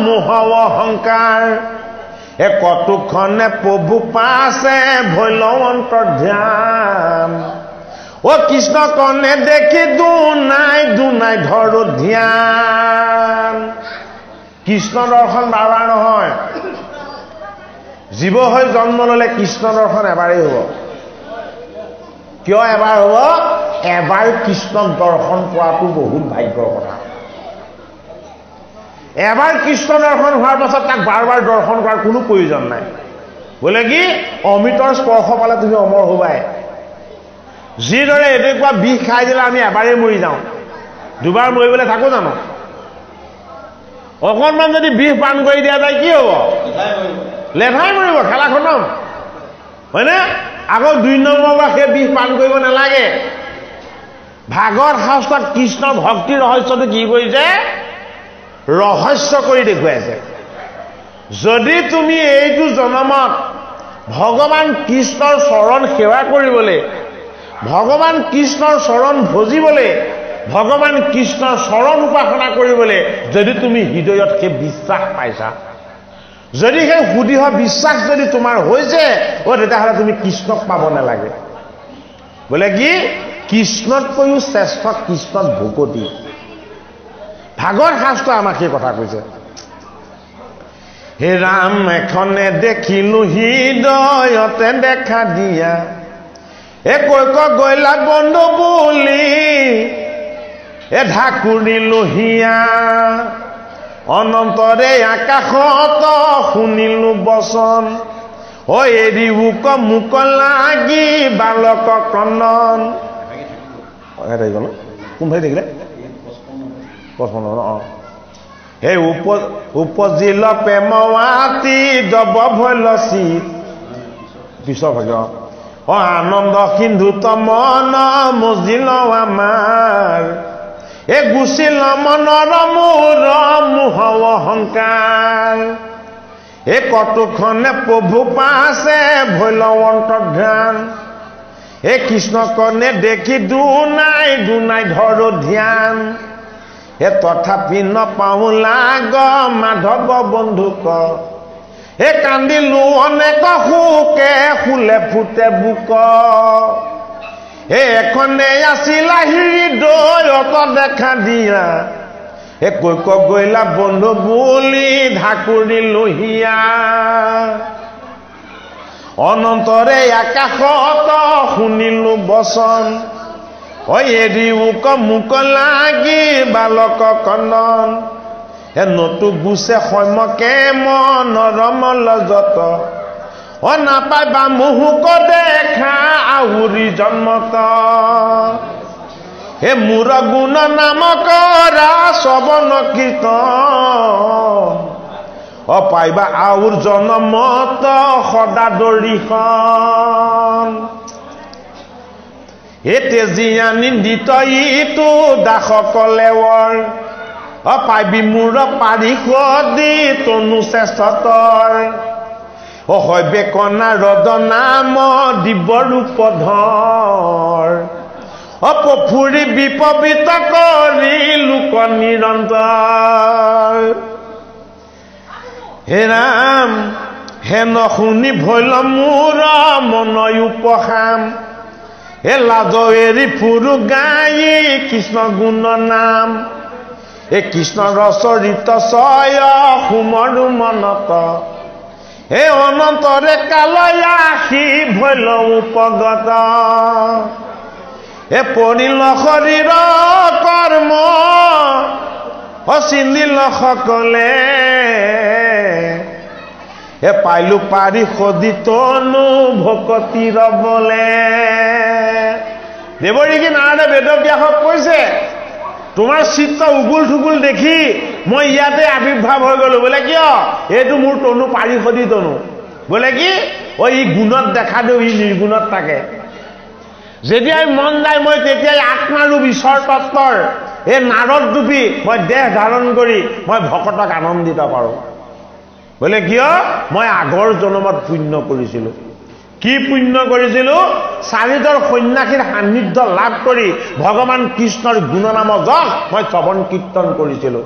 মোহ অহংকাৰ এ কটুখনে প্ৰভু পাছে ভৈল অন্তৰ্ধান ও কৃষ্ণ কনে দেখি দুনাই দুনাই ধৰো ধ্যান কৃষ্ণ দৰ্শন বাবা নহয় জীৱ হৈ জন্ম ললে কৃষ্ণ দৰ্শন এবাৰেই হ'ব কিয় এবাৰ হ'ব এবাৰ কৃষ্ণক দৰ্শন কৰাটো বহুত ভাগ্যৰ কথা এবাৰ কৃষ্ণ দৰ্শন হোৱাৰ পাছত তাক বাৰ বাৰ দৰ্শন কৰাৰ কোনো প্ৰয়োজন নাই বোলে কি অমৃতৰ স্পৰ্শ পালে তুমি অমৰ হবাই যিদৰে এনেকুৱা বিষ খাই দিলে আমি এবাৰেই মৰি যাওঁ দুবাৰ মৰিবলৈ থাকো জানো অকণমান যদি বিষ পান কৰি দিয়া যায় কি হ'ব লেঠাই মৰিব খেলা খতম হয়নে আকৌ 2 নম্বৰবাৰ সেই বিষ পান কৰিব নালাগে ভাগৱত শাস্ত্ৰত কৃষ্ণ ভক্তি ৰহস্যটো কি কৰিছে ৰহস্য কৰি দেখুৱাইছে যদি তুমি এইটো জনমত ভগৱান কৃষ্ণৰ চৰণ সেৱা কৰিবলৈ ভগৱান কৃষ্ণৰ চৰণ ভজিবলৈ ভগৱান কৃষ্ণৰ চৰণ উপাসনা কৰিবলৈ যদি তুমি হৃদয়ত সেই বিশ্বাস পাইছা যদি সেই সুদৃঢ় বিশ্বাস যদি তোমাৰ হৈছে তেতিয়াহ'লে তুমি কৃষ্ণক পাব নালাগে বোলে কি কৃষ্ণতকৈও শ্ৰেষ্ঠ কৃষ্ণত ভকতি ভাগৱত শাস্ত্ৰ আমাক সেই কথা কৈছে। হে ৰাম এখনে দেখিলো হৃদয়তে দেখা দিয়া, কৈ গৈলা বন্ধু বুলি ঢাকুৰিলো হিয়া, অনন্তৰে আকাশত শুনিলো বচন, এৰি মোক লাগি বালক কন্দন। কোন ভাই দেখিলে 55 সেই উপজিল প্ৰেমৱাতি দব ভৈল চিত পিছৰ ভাগে আনন্দ সিন্ধুত মন মজিল আমাৰ, গুচিল মনৰ মোৰ মোহ অহংকাৰ, কটুখনে প্ৰভু পাছে ভৈল অন্তৰ্ধান, কৃষ্ণ কনে দেখি দুনাই ধৰো ধ্যান, তথাপি নপাওঁ লাগ মাধৱ বন্ধুক, কান্দিলো অনেক সুকে ফুলে ফুটে বুক, এখনে আছিলা হৃদয়ত দেখা দিয়া, কৈ গৈলা বন্ধু বুলি ঢাকুৰিলো হিয়া, অনন্তৰে আকাশত শুনিলো বচন, এৰি মোক লাগি বালক কন্দন, নতু গুছে সৈমকে মনৰম লজত, নাপাইবা মুহুক দেখা আহুৰি জন্মত, মোৰ গুণ নাম কৰা শ্ৰৱণ কীৰ্তন, পাইবা আউৰ জনমত সদা দৰিখন, তেজিয়া নিন্দিত ইটো দাসকলেৱৰ, পাইবি মোৰ পাৰিষদি তনু শ্ৰেষ্ঠতৰ, হয় বেকনা ৰদ নাম দিব ৰূপধৰ, পফুৰি বিপবিত কৰি লোক নিৰন্তৰ, হে ৰাম হেন শুনি ভৈল মোৰ মনয় উপশাম, লাজ এৰি ফুৰু গাই কৃষ্ণ গুণ নাম, কৃষ্ণৰ চৰিত চয় সুমৰু মনত, অনন্তৰে কালয় আহি ভৈল উপগত, পৰিল শৰীৰ কৰ্ম চিন্দিল সকলে, পাইলো পাৰিষদি তনু ভকতিৰ বলে। দেৱৰীকি নাৰায়ণে বেদব্যাসক কৈছে, তোমাৰ চিত্ৰ উগুল থুগুল দেখি মই ইয়াতে আবিৰ্ভাৱ হৈ গলো। বোলে কিয়? এইটো মোৰ তনু পাৰিষদি তনু। বোলে কি? ই গুণত দেখা দিওঁ, ই নিৰ্গুণত থাকে। যেতিয়াই মন যায় মই তেতিয়াই আত্মাৰূপ ঈশ্বৰ তত্বৰ নাৰদ ৰূপী মই দেহ ধাৰণ কৰি মই ভকতক আনন্দিত পাৰোঁ। বোলে কিয়? মই আগৰ জন্মত পুণ্য কৰিছিলোঁ। কি পুণ্য কৰিছিলোঁ? চাৰিজন সন্ন্যাসীৰ সান্নিধ্য লাভ কৰি ভগৱান কৃষ্ণৰ গুণনাম যশ মই শ্ৰৱণ কীৰ্তন কৰিছিলোঁ।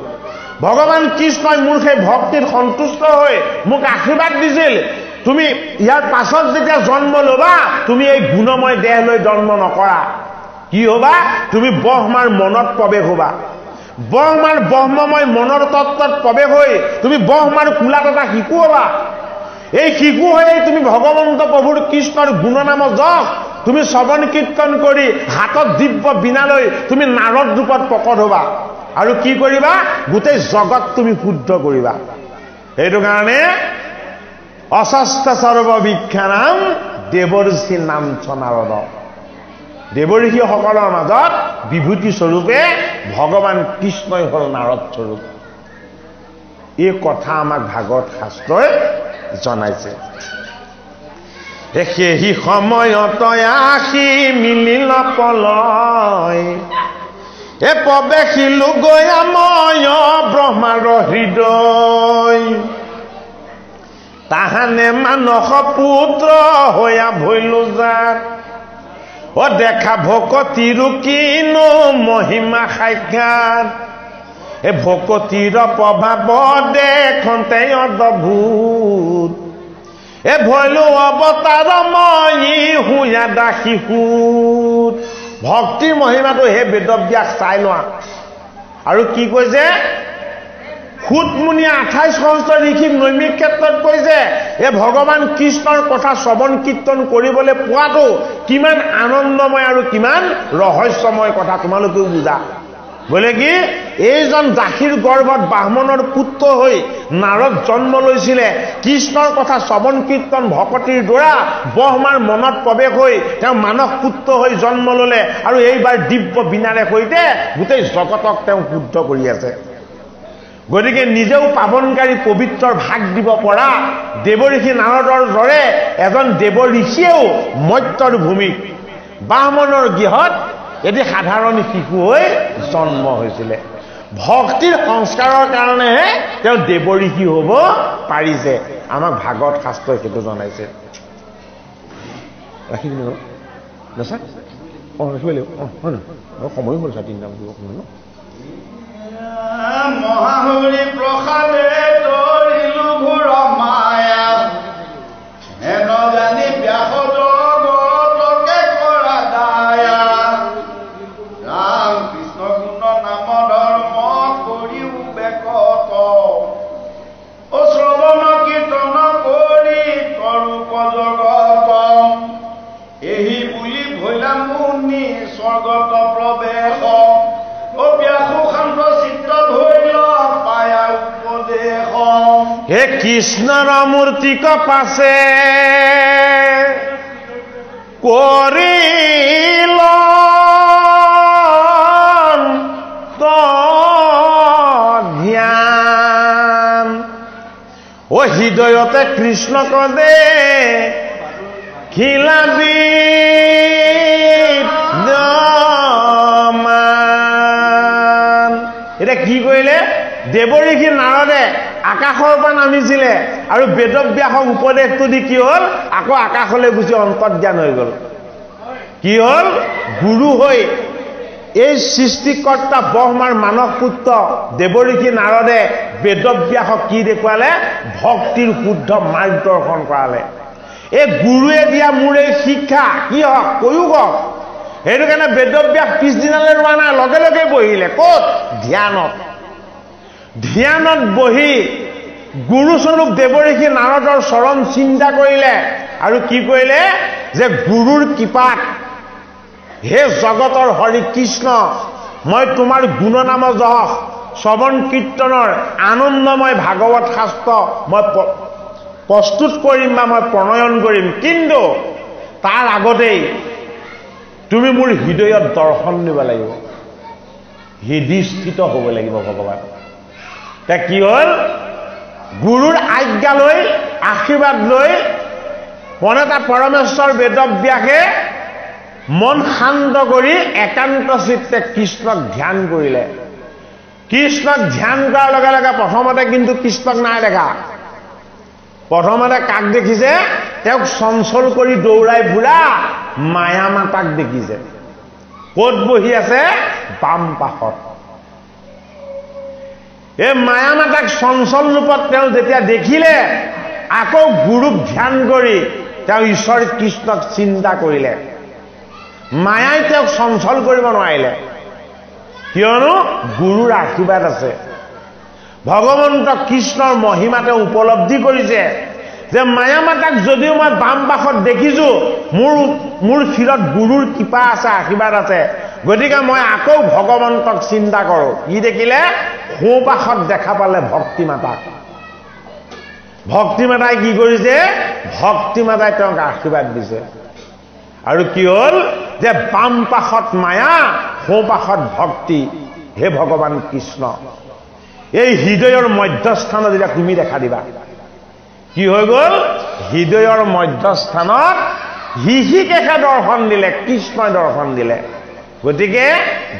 ভগৱান কৃষ্ণই মোৰ সেই ভক্তিত সন্তুষ্ট হৈ মোক আশীৰ্বাদ দিছিল, তুমি ইয়াৰ পাছত যেতিয়া জন্ম ল'বা তুমি এই গুণময় দেহ লৈ জন্ম নকৰা। কি হ'বা? তুমি ব্ৰহ্মাৰ মনত প্ৰৱেশ হ'বা। ব্ৰহ্মাৰ ব্ৰহ্মময় মনৰ তত্ত্বত প্ৰৱেশ হৈ তুমি ব্ৰহ্মাৰ কোলাত এটা শিশু হ'বা। এই শিশু হৈ তুমি ভগৱন্ত প্ৰভুৰ কৃষ্ণৰ গুণনাম যশ তুমি শ্ৰৱণ কীৰ্তন কৰি হাতত দিব্য বীণা লৈ তুমি নাৰদ ৰূপত প্ৰকট হ'বা। আৰু কি কৰিবা? গোটেই জগত তুমি শুদ্ধ কৰিবা। সেইটো কাৰণে অশস্ত সৰ্ববিখ্যানাম দেৱৰ্ষি নাম নাৰদ। দেৱৰ্ষিসকলৰ মাজত বিভূতি স্বৰূপে ভগৱান কৃষ্ণই হ'ল নাৰদ স্বৰূপ। এই কথা আমাক ভাগৱত শাস্ত্ৰই জনাইছে। সেই সময়ত আহি মিলিল পলয়, প্ৰৱেশিলো গয়াময় ব্ৰহ্মাৰ হৃদয়, তাহানে মানস পুত্ৰ হৈয়া ভৈলো যাক, দেখা ভকতিৰ কিনো মহিমা সাক্ষাৎ, ভকতিৰ প্ৰভাৱ দেখোঁতে অদ্ভুত, ভৈলো অৱতাৰ মই হুয়া দাসী সুত। ভক্তিৰ মহিমাটো হে বেদব্যাস চাই লোৱা আৰু কি কৈছে সুতমুনিয়ে 28 সহস্ৰ ঋষিক নৈমিক ক্ষেত্ৰত কৈছে এই ভগৱান কৃষ্ণৰ কথা শ্ৰৱণ কীৰ্তন কৰিবলৈ পোৱাটো কিমান আনন্দময় আৰু কিমান ৰহস্যময় কথা তোমালোকেও বুজা বোলে কি এইজন দাসীৰ গৰ্ভত ব্ৰাহ্মণৰ পুত্ৰ হৈ নাৰদ জন্ম লৈছিলে কৃষ্ণৰ কথা শ্ৰৱণ কীৰ্তন ভকতিৰ দ্বাৰা ব্ৰহ্মাৰ মনত প্ৰৱেশ হৈ তেওঁ মানস পুত্ৰ হৈ জন্ম ললে আৰু এইবাৰ দিব্য বিনাৰে সৈতে গোটেই জগতক তেওঁ শুদ্ধ কৰি আছে গতিকে নিজেও পাৱনকাৰী পবিত্ৰৰ ভাগ দিব পৰা দেৱঋষি নাৰদৰ দৰে এজন দেৱ ঋষিয়েও মৰ্ত্যৰ ভূমিত ব্ৰাহ্মণৰ গৃহত এটি সাধাৰণ শিশু হৈ জন্ম হৈছিলে ভক্তিৰ সংস্কাৰৰ কাৰণেহে তেওঁ দেৱ ঋষি হ'ব পাৰিছে আমাক ভাগৱত শাস্ত্ৰই সেইটো জনাইছে ৰাখি দিলে না ছাৰ ৰাখিব লাগিব হয় নহয় সময় হ'ল ছাৰ 3টা বাজিব সময় মহাহৰি প্ৰসাদে তৰিলু ঘূৰ মায়া হেন জানি ব্যাস জগতকে কৰা দায়া ৰাম কৃষ্ণ গুণ নাম ধৰ্ম কৰিও বেকত অ শ্ৰৱণ কীৰ্তন কৰি তৰুপ জগত এহি বুলি ভৈলা মুনি স্বৰ্গত প্ৰৱেশ হে কৃষ্ণৰ মূৰ্তি কপাছে কৰিল ধ্যান ও হৃদয়তে কৃষ্ণক দে খিলাবি এটা কি কৰিলে দেৱঋষি নাৰদে আকাশৰ পৰা নামিছিলে আৰু বেদব্যাসক উপদেশটো দি কি হ'ল আকৌ আকাশলৈ গুচি অন্তৰ্জ্ঞান হৈ গ'ল কি হ'ল গুৰু হৈ এই সৃষ্টিকৰ্তা ব্ৰহ্মাৰ মানস পুত্ৰ দেৱঋষি নাৰদে বেদব্যাসক কি দেখুৱালে ভক্তিৰ শুদ্ধ মাৰ্গদৰ্শন কৰালে এই গুৰুৱে দিয়া মোৰ এই শিক্ষা কি হওক কৈও হওক সেইটো কাৰণে বেদব্যাস পিছদিনালৈ ৰোৱা নাই লগে লগে বহিলে ক'ত ধ্যানত বহি গুৰুস্বৰূপ দেৱঋষি নাৰদৰ চৰণ চিন্তা কৰিলে আৰু কি কৰিলে যে গুৰুৰ কৃপাত হে জগতৰ হৰি কৃষ্ণ মই তোমাৰ গুণনাম যশ শ্ৰৱণ কীৰ্তনৰ আনন্দময় ভাগৱত শাস্ত্ৰ মই প্ৰস্তুত কৰিম বা মই প্ৰণয়ন কৰিম কিন্তু তাৰ আগতেই তুমি মোৰ হৃদয়ত দৰ্শন দিব লাগিব হৃদয়স্থিত হ'ব লাগিব ভগৱান তা কি হ'ল গুৰুৰ আজ্ঞা লৈ আশীৰ্বাদ লৈ মনতা পৰমেশ্বৰ বেদব্যাসে মন শান্ত কৰি একান্ত চিত্তে কৃষ্ণক ধ্যান কৰিলে কৃষ্ণক ধ্যান কৰাৰ লগে লগে প্ৰথমতে কিন্তু কৃষ্ণক নাই দেখা প্ৰথমতে কাক দেখিছে তেওঁক চঞ্চল কৰি দৌৰাই ফুৰা মায়া মাতাক দেখিছে ক'ত বহি আছে বাম পাশত এই মায়া মাতাক চঞ্চল ৰূপত তেওঁ যেতিয়া দেখিলে আকৌ গুৰুক ধ্যান কৰি তেওঁ ঈশ্বৰ কৃষ্ণক চিন্তা কৰিলে মায়াই তেওঁক চঞ্চল কৰিব নোৱাৰিলে কিয়নো গুৰুৰ আশীৰ্বাদ আছে ভগৱন্ত কৃষ্ণৰ মহিমা তেওঁ উপলব্ধি কৰিছে যে মায়া মাতাক যদিও মই বাম পাশত দেখিছো মোৰ শিৰত গুৰুৰ কৃপা আছে আশীৰ্বাদ আছে গতিকে মই আকৌ ভগৱন্তক চিন্তা কৰোঁ কি দেখিলে সোঁ পাশত দেখা পালে ভক্তি মাতাই কি কৰিছে ভক্তি মাতাই তেওঁক আশীৰ্বাদ দিছে আৰু কি হ'ল যে বাম পাশত মায়া সোঁ পাশত ভক্তি হে ভগৱান কৃষ্ণ এই হৃদয়ৰ মধ্যস্থানত যেতিয়া তুমি দেখা দিবা কি হৈ গ'ল হৃদয়ৰ মধ্যস্থানত হৃষিকেশে দৰ্শন দিলে কৃষ্ণই দৰ্শন দিলে গতিকে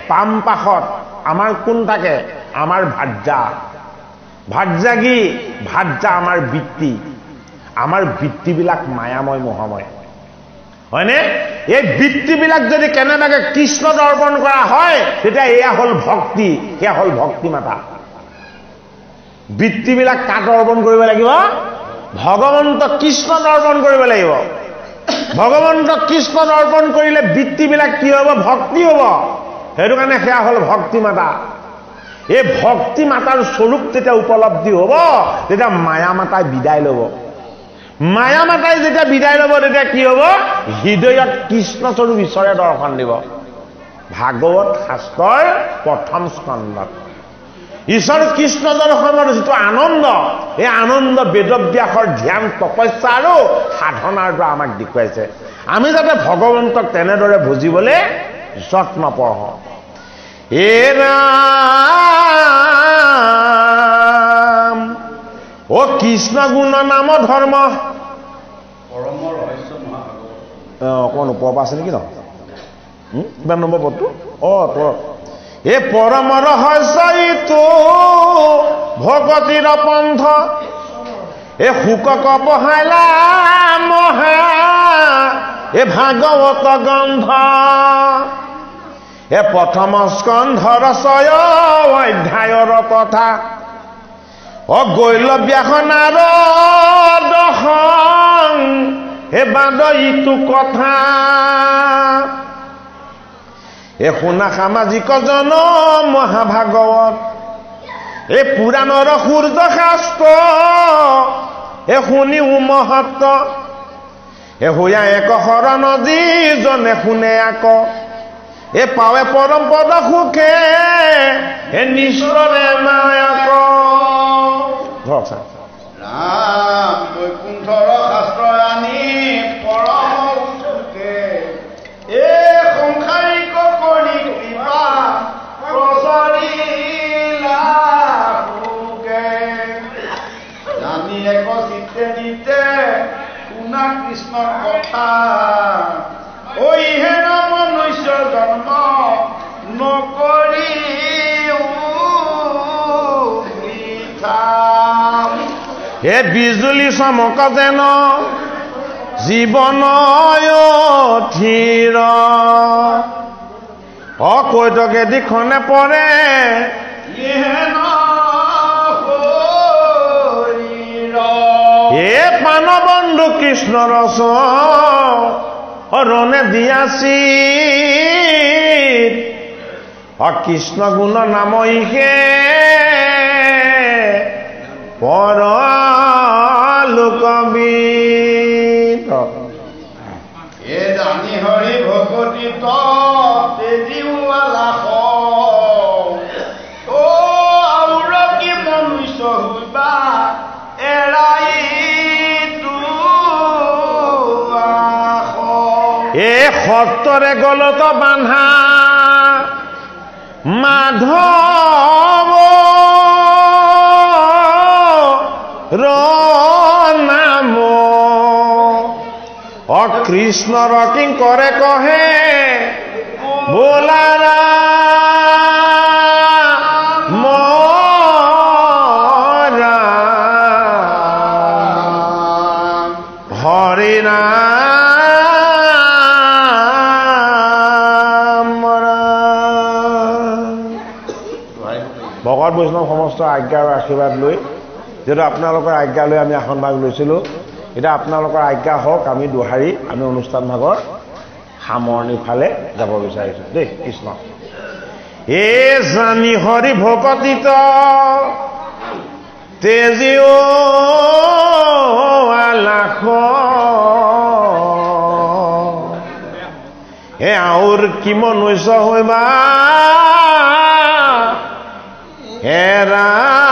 বাম পাশত আমাৰ কোন থাকে আমাৰ ভাৰ্যা কি ভাৰ্যা আমাৰ বৃত্তিবিলাক মায়াময় মোহময় হয়নে এই বৃত্তিবিলাক যদি কেনেবাকে কৃষ্ণ দৰ্পণ কৰা হয় তেতিয়া এয়া হ'ল ভক্তি এয়া হ'ল ভক্তি মাতা বৃত্তিবিলাক কাক অৰ্পণ কৰিব লাগিব ভগৱন্ত কৃষ্ণ অৰ্পণ কৰিব লাগিব ভগৱন্ত কৃষ্ণ অৰ্পণ কৰিলে বৃত্তিবিলাক কি হ'ব ভক্তি হ'ব সেইটো কাৰণে সেয়া হ'ল ভক্তি মাতা এই ভক্তি মাতাৰ স্বৰূপ তেতিয়া উপলব্ধি হ'ব, তেতিয়া মায়া মাতাই বিদায় ল'ব। মায়া মাতাই যেতিয়া বিদায় ল'ব তেতিয়া কি হ'ব? হৃদয়ত কৃষ্ণস্বৰূপ ঈশ্বৰে দৰ্শন দিব। ভাগৱত শাস্ত্ৰৰ প্ৰথম স্কন্ধত ঈশ্বৰ কৃষ্ণ দৰ্শনৰ যিটো আনন্দ, এই আনন্দ বেদব্যাসৰ ধ্যান তপস্যা আৰু সাধনাৰ পৰা আমাক দেখুৱাইছে। আমি যাতে ভগৱন্তক তেনেদৰে বুজিবলৈ যত্ন পঢ়ো। হে ৰাম ও কৃষ্ণ গুণ নাম ধৰ্ম অকণমান ওপৰৰ পৰা আছে নেকি ন? কিমান নম্বৰ পদটো? এ পৰম ৰহস্য ইটো ভকতিৰ পন্থ, এ শুকক পহাইলা মহা এ ভাগৱত গ্ৰন্থ, এ প্ৰথম স্কন্ধৰ 6 অধ্যায়ৰ কথা, গৈল ব্যাসনাৰ দশং হে বাদ ইটো কথা, এ শুনা সামাজিক জন মহাভাগৱত, এ পুৰাণৰ সূৰ্য শাস্ত্ৰ, এ শুনিও মহত্ব, এ হোয়া এক শৰণ যিজনে শুনে আক, এ পাৱে পৰম পদ সুখে এ নিশ্বৰে নায়ক। ধৰক ছাৰ। ৰাম বৈকুণ্ঠৰ শাস্ত্ৰ আনি পৰম সুখে, এ সংসাৰিক কৰি কৃপা প্ৰচাৰিলা সুখে, জানি এক চিত্তে নিতে শুনা কৃষ্ণৰ কথা, ঐহে নাম মনুষ্য জন্ম নকৰি বৃথা। হে বিজুলী চমক যেন জীৱন থিৰ, কৈতকে দিখনে পৰে হে পানবন্ধু কৃষ্ণৰ চৰণে দিয়াছি, কৃষ্ণ গুণ নাম ইহে পৰলোকবিদ। এ জানি হৰি ভকতিত তেজিওৱা লাখ, অ আউৰ কি মনুষ্য হবা এৰাই এ সত্তৰে গলত বান্ধা মাধৱ নাম, কৃষ্ণৰ কিংকৰে কহে বোলাৰা মৰা হৰি নাম। ভকত বৈষ্ণৱ সমস্ত আজ্ঞা আৰু আশীৰ্বাদ লৈ, যিহেতু আপোনালোকৰ আজ্ঞা লৈ আমি আসন ভাগ লৈছিলোঁ, এতিয়া আপোনালোকৰ আজ্ঞা হওক, আমি দোহাৰি আমি অনুষ্ঠান ভাগৰ সামৰণিৰ ফালে যাব বিচাৰিছোঁ দেই। কৃষ্ণ। এ জানি হৰি ভকতিত তেজিও লাখ, হে আউৰ কি মনুষ্য হইবা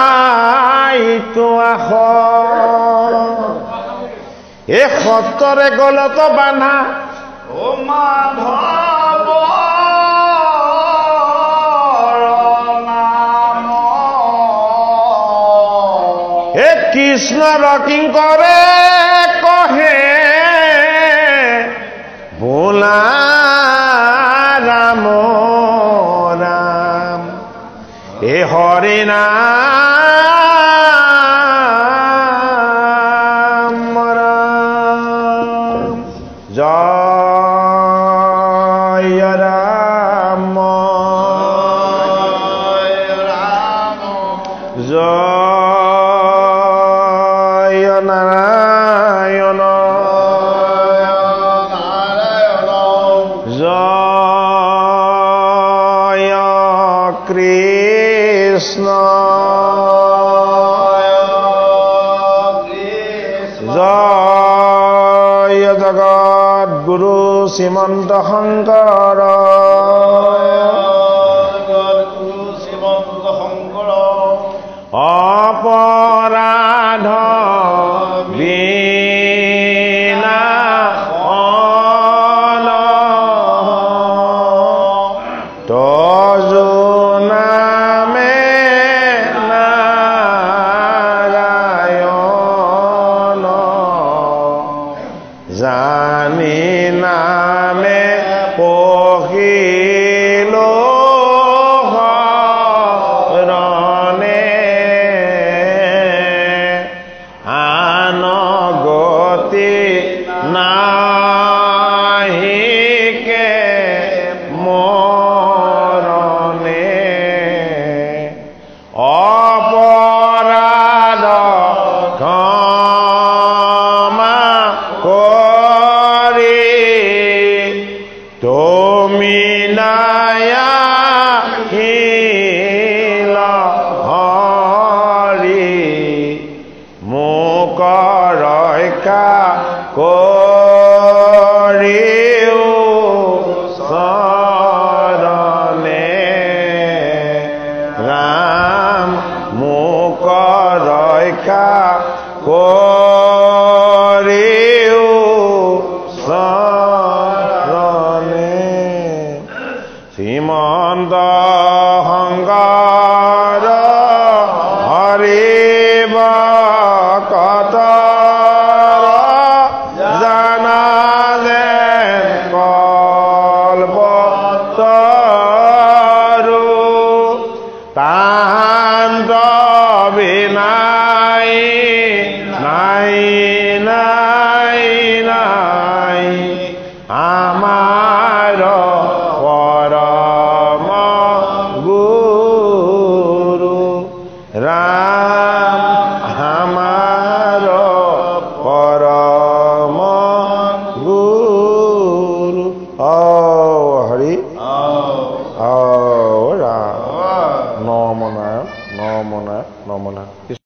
হেৰাইতো আখ, এ সত্তৰে গলত বান্ধা ও মাধৱ নাম, এ কৃষ্ণৰ কিংকৰে কহে বোলা ৰাম ৰাম, এ হৰি নাম ৰাম। জয় ৰাম জয় নাৰায়ণ। জগত গুৰু শ্ৰীমন্ত শংকৰ অপৰাধ বিনাশন তজু নামে নাৰায়ণ জানি নামে পহিলো নাহিকে মৰণে অপৰাধ ক্ষমা কৰি তুমি নায়াহিল হৰি মোক ৰক্ষা কৰিও চৰণে ৰাম মোক ৰক্ষা কৰিও চৰণে শ্ৰীমন্ত শংকৰ হৰি ভকত তাহান্ত বিনাই নাই নাই নাই আমাৰ পৰম গুৰু ৰাম আমাৰ পৰম গুৰু। হৰি